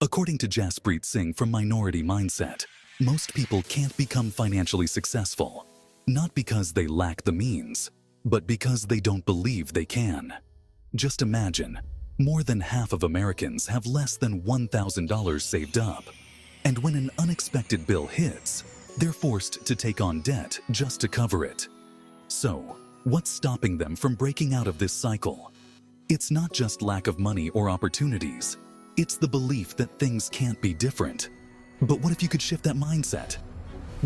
According to Jaspreet Singh from Minority Mindset, most people can't become financially successful, not because they lack the means, but because they don't believe they can. Just imagine, more than half of Americans have less than $1,000 saved up. And when an unexpected bill hits, they're forced to take on debt just to cover it. So, what's stopping them from breaking out of this cycle? It's not just lack of money or opportunities. It's the belief that things can't be different. But what if you could shift that mindset?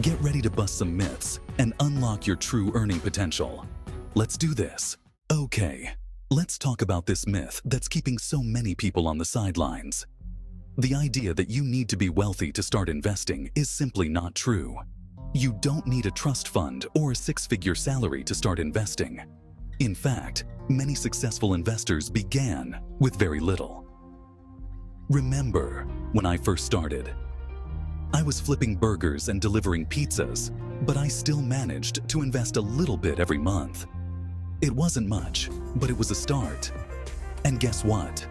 Get ready to bust some myths and unlock your true earning potential. Let's do this. Okay, let's talk about this myth that's keeping so many people on the sidelines. The idea that you need to be wealthy to start investing is simply not true. You don't need a trust fund or a six-figure salary to start investing. In fact, many successful investors began with very little. Remember when I first started? I was flipping burgers and delivering pizzas, but I still managed to invest a little bit every month. It wasn't much, but it was a start. And guess what?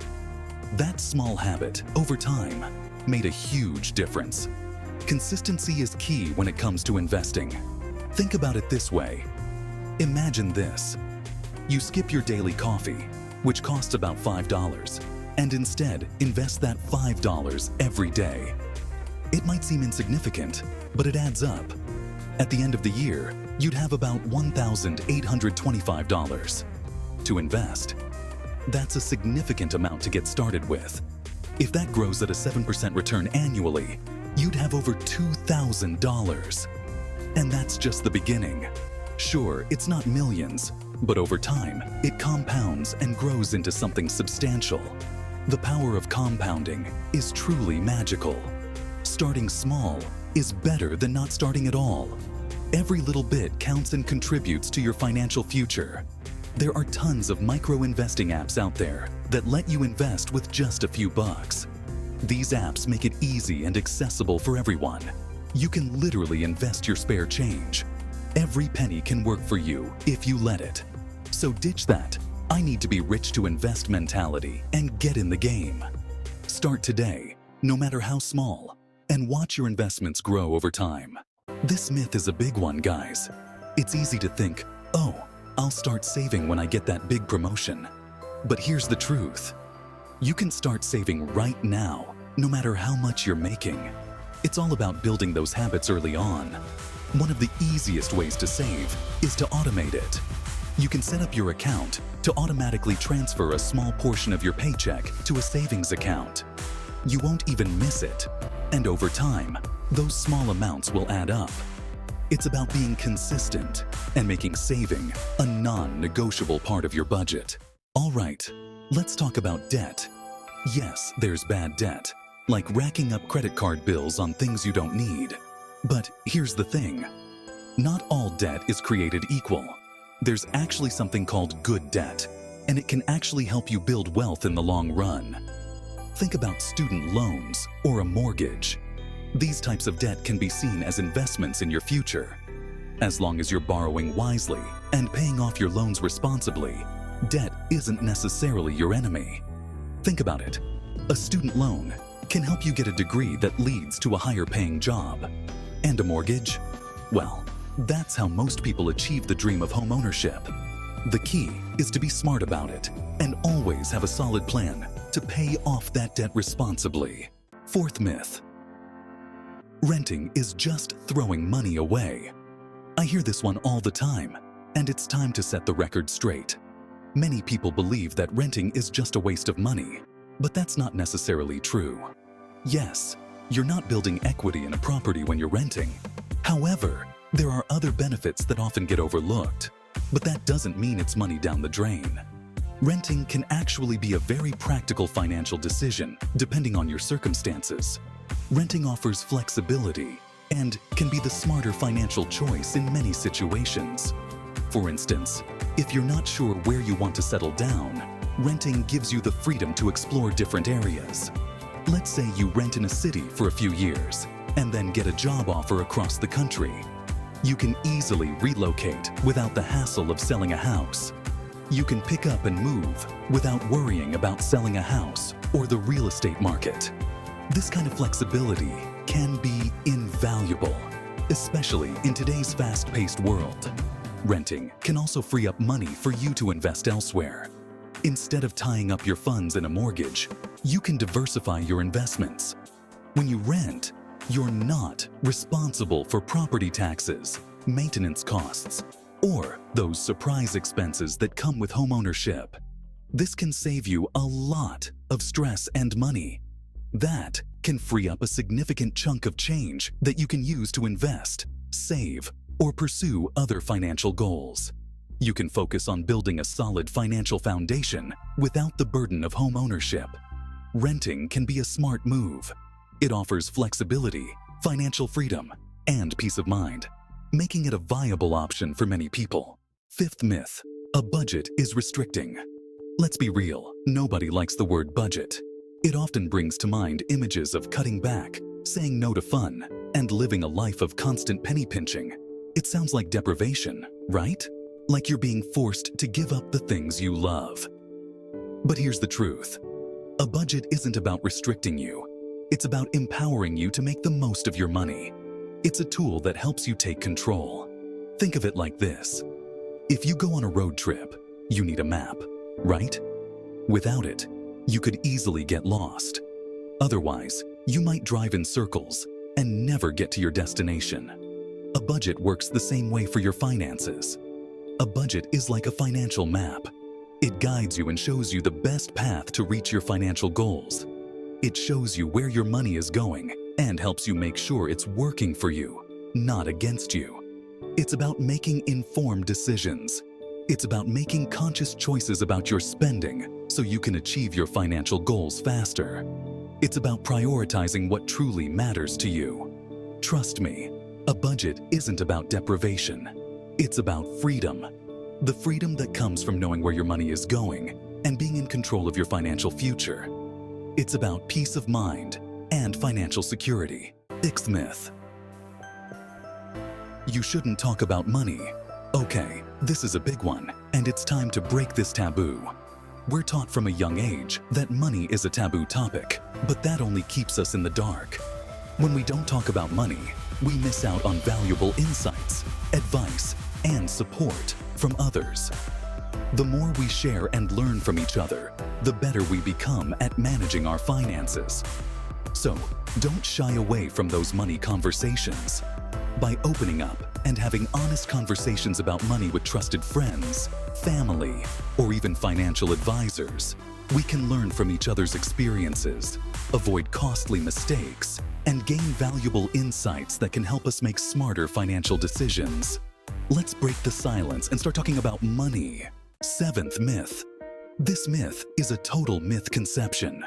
That small habit, over time, made a huge difference. Consistency is key when it comes to investing. Think about it this way. Imagine this. You skip your daily coffee, which costs about $5, and instead invest that $5 every day. It might seem insignificant, but it adds up. At the end of the year, you'd have about $1,825 to invest. That's a significant amount to get started with. If that grows at a 7% return annually, you'd have over $2,000. And that's just the beginning. Sure, it's not millions, but over time, it compounds and grows into something substantial. The power of compounding is truly magical. Starting small is better than not starting at all. Every little bit counts and contributes to your financial future. There are tons of micro-investing apps out there that let you invest with just a few bucks. These apps make it easy and accessible for everyone. You can literally invest your spare change. Every penny can work for you if you let it. So ditch that "I need to be rich to invest" mentality and get in the game. Start today, no matter how small, and watch your investments grow over time. This myth is a big one, guys. It's easy to think, oh, I'll start saving when I get that big promotion. But here's the truth. You can start saving right now, no matter how much you're making. It's all about building those habits early on. One of the easiest ways to save is to automate it. You can set up your account to automatically transfer a small portion of your paycheck to a savings account. You won't even miss it. And over time, those small amounts will add up. It's about being consistent and making saving a non-negotiable part of your budget. All right, let's talk about debt. Yes, there's bad debt, like racking up credit card bills on things you don't need. But here's the thing. Not all debt is created equal. There's actually something called good debt, and it can actually help you build wealth in the long run. Think about student loans or a mortgage. These types of debt can be seen as investments in your future. As long as you're borrowing wisely and paying off your loans responsibly, debt isn't necessarily your enemy. Think about it. A student loan can help you get a degree that leads to a higher paying job. And a mortgage? Well, that's how most people achieve the dream of home ownership. The key is to be smart about it and always have a solid plan to pay off that debt responsibly. Fourth myth. Renting is just throwing money away. I hear this one all the time, and it's time to set the record straight. Many people believe that renting is just a waste of money, but that's not necessarily true. Yes, you're not building equity in a property when you're renting. However, there are other benefits that often get overlooked, but that doesn't mean it's money down the drain. Renting can actually be a very practical financial decision depending on your circumstances. Renting offers flexibility and can be the smarter financial choice in many situations. For instance, if you're not sure where you want to settle down, renting gives you the freedom to explore different areas. Let's say you rent in a city for a few years and then get a job offer across the country. You can easily relocate without the hassle of selling a house. You can pick up and move without worrying about selling a house or the real estate market. This kind of flexibility can be invaluable, especially in today's fast-paced world. Renting can also free up money for you to invest elsewhere. Instead of tying up your funds in a mortgage, you can diversify your investments. When you rent, you're not responsible for property taxes, maintenance costs, or those surprise expenses that come with homeownership. This can save you a lot of stress and money. That can free up a significant chunk of change that you can use to invest, save, or pursue other financial goals. You can focus on building a solid financial foundation without the burden of home ownership. Renting can be a smart move. It offers flexibility, financial freedom, and peace of mind, making it a viable option for many people. Fifth myth: a budget is restricting. Let's be real, nobody likes the word budget. It often brings to mind images of cutting back, saying no to fun, and living a life of constant penny pinching. It sounds like deprivation, right? Like you're being forced to give up the things you love. But here's the truth. A budget isn't about restricting you. It's about empowering you to make the most of your money. It's a tool that helps you take control. Think of it like this. If you go on a road trip, you need a map, right? Without it, you could easily get lost. Otherwise, you might drive in circles and never get to your destination. A budget works the same way for your finances. A budget is like a financial map. It guides you and shows you the best path to reach your financial goals. It shows you where your money is going and helps you make sure it's working for you, not against you. It's about making informed decisions. It's about making conscious choices about your spending so you can achieve your financial goals faster. It's about prioritizing what truly matters to you. Trust me, a budget isn't about deprivation. It's about freedom. The freedom that comes from knowing where your money is going and being in control of your financial future. It's about peace of mind and financial security. Sixth myth: you shouldn't talk about money. Okay, this is a big one, and it's time to break this taboo. We're taught from a young age that money is a taboo topic, but that only keeps us in the dark. When we don't talk about money, we miss out on valuable insights, advice, and support from others. The more we share and learn from each other, the better we become at managing our finances. So, don't shy away from those money conversations. By opening up and having honest conversations about money with trusted friends, family, or even financial advisors, we can learn from each other's experiences, avoid costly mistakes, and gain valuable insights that can help us make smarter financial decisions. Let's break the silence and start talking about money. Seventh myth. This myth is a total misconception.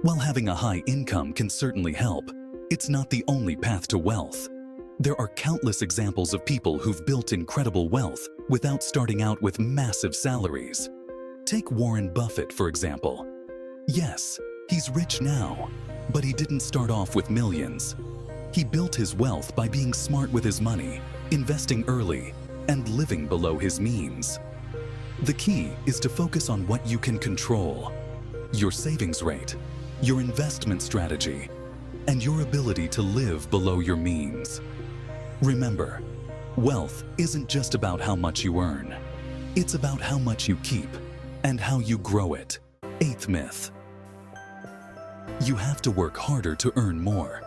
While having a high income can certainly help, it's not the only path to wealth. There are countless examples of people who've built incredible wealth without starting out with massive salaries. Take Warren Buffett, for example. Yes, he's rich now, but he didn't start off with millions. He built his wealth by being smart with his money, investing early, and living below his means. The key is to focus on what you can control: your savings rate, your investment strategy, and your ability to live below your means. Remember, wealth isn't just about how much you earn. It's about how much you keep and how you grow it. Eighth myth. You have to work harder to earn more.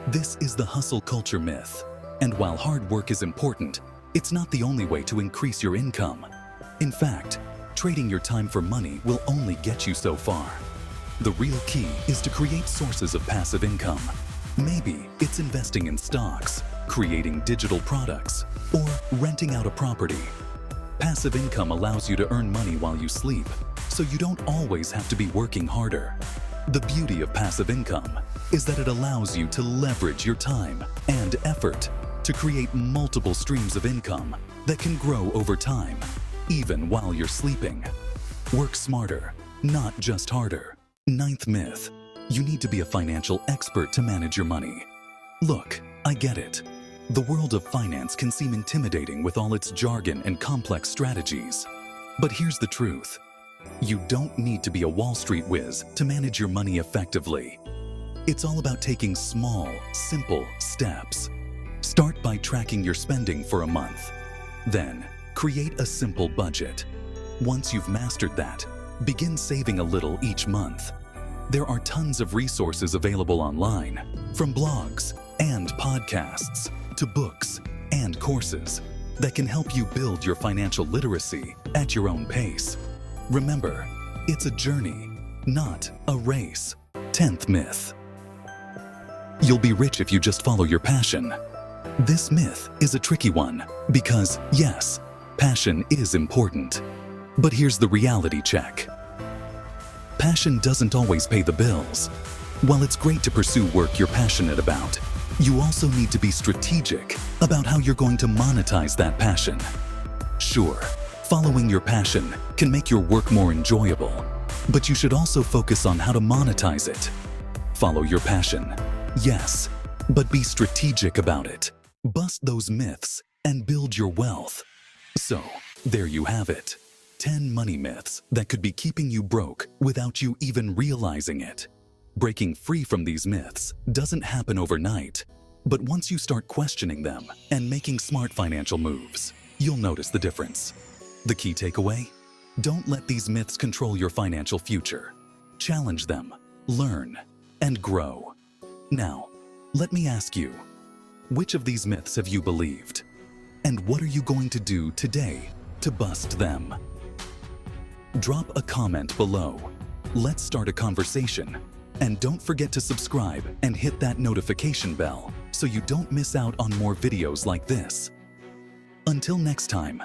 This is the hustle culture myth. And while hard work is important, it's not the only way to increase your income. In fact, trading your time for money will only get you so far. The real key is to create sources of passive income. Maybe it's investing in stocks, creating digital products, or renting out a property. Passive income allows you to earn money while you sleep, so you don't always have to be working harder. The beauty of passive income is that it allows you to leverage your time and effort to create multiple streams of income that can grow over time, even while you're sleeping. Work smarter, not just harder. Ninth myth. You need to be a financial expert to manage your money. Look, I get it. The world of finance can seem intimidating with all its jargon and complex strategies. But here's the truth. You don't need to be a Wall Street whiz to manage your money effectively. It's all about taking small, simple steps. Start by tracking your spending for a month. Then, create a simple budget. Once you've mastered that, begin saving a little each month. There are tons of resources available online, from blogs and podcasts to books and courses that can help you build your financial literacy at your own pace. Remember, it's a journey, not a race. 10th myth. You'll be rich if you just follow your passion. This myth is a tricky one because, yes, passion is important. But here's the reality check. Passion doesn't always pay the bills. While it's great to pursue work you're passionate about, you also need to be strategic about how you're going to monetize that passion. Sure, following your passion can make your work more enjoyable, but you should also focus on how to monetize it. Follow your passion, yes, but be strategic about it. Bust those myths and build your wealth. So, there you have it. 10 money myths that could be keeping you broke without you even realizing it. Breaking free from these myths doesn't happen overnight, but once you start questioning them and making smart financial moves, you'll notice the difference. The key takeaway? Don't let these myths control your financial future. Challenge them, learn, and grow. Now, let me ask you, which of these myths have you believed? And what are you going to do today to bust them? Drop a comment below. Let's start a conversation. And don't forget to subscribe and hit that notification bell so you don't miss out on more videos like this. Until next time,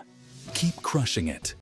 keep crushing it.